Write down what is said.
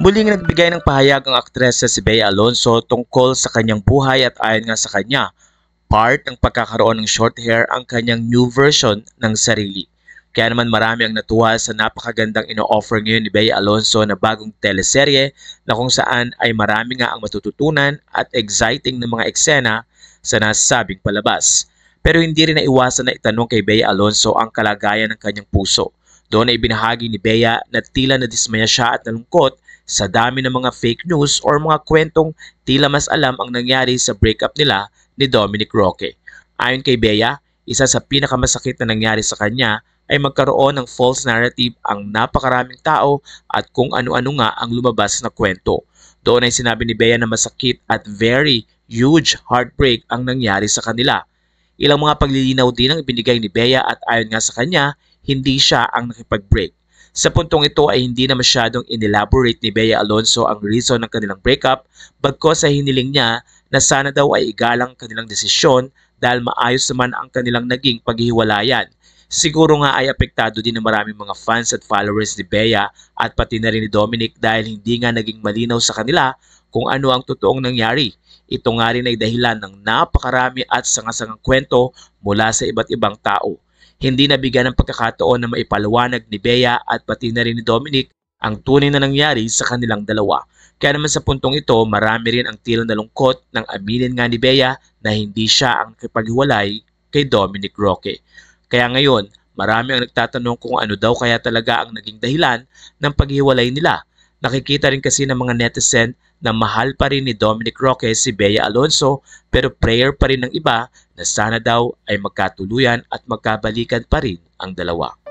Muling nagbigay ng pahayag ang aktres na si Bea Alonzo tungkol sa kanyang buhay at ayon nga sa kanya, part ng pagkakaroon ng short hair ang kanyang new version ng sarili. Kaya naman marami ang natuwa sa napakagandang ino-offer ngayon ni Bea Alonzo na bagong teleserye na kung saan ay marami nga ang matututunan at exciting na mga eksena sa nasabing palabas. Pero hindi rin naiwasan na itanong kay Bea Alonzo ang kalagayan ng kanyang puso. Doon ay binahagi ni Bea na tila nadismaya siya at nalungkot sa dami ng mga fake news or mga kwentong tila mas alam ang nangyari sa breakup nila ni Dominic Roque. Ayon kay Bea, isa sa pinakamasakit na nangyari sa kanya ay magkaroon ng false narrative ang napakaraming tao at kung ano-ano nga ang lumabas na kwento. Doon ay sinabi ni Bea na masakit at very huge heartbreak ang nangyari sa kanila. Ilang mga paglilinaw din ang ibinigay ni Bea at ayon nga sa kanya, hindi siya ang nakipag-break. Sa puntong ito ay hindi na masyadong inelaborate ni Bea Alonzo ang reason ng kanilang breakup bagkos sa hiniling niya na sana daw ay igalang kanilang desisyon dahil maayos naman ang kanilang naging paghihiwalayan. Siguro nga ay apektado din ng maraming mga fans at followers ni Bea at pati na rin ni Dominic dahil hindi nga naging malinaw sa kanila kung ano ang totoong nangyari. Ito nga rin ay dahilan ng napakarami at sangasangang kwento mula sa iba't ibang tao. Hindi nabigyan ng pagkakataon na maipaliwanag ni Bea at pati na rin ni Dominic ang tunay na nangyari sa kanilang dalawa. Kaya naman sa puntong ito, marami rin ang tila nalungkot nang aminin nga ni Bea na hindi siya ang nakipaghiwalay kay Dominic Roque. Kaya ngayon, marami ang nagtatanong kung ano daw kaya talaga ang naging dahilan ng paghiwalay nila. Nakikita rin kasi ng mga netizen na mahal pa rin ni Dominic Roque si Bea Alonzo pero prayer pa rin ng iba na sana daw ay magkatuluyan at magkabalikan pa rin ang dalawa.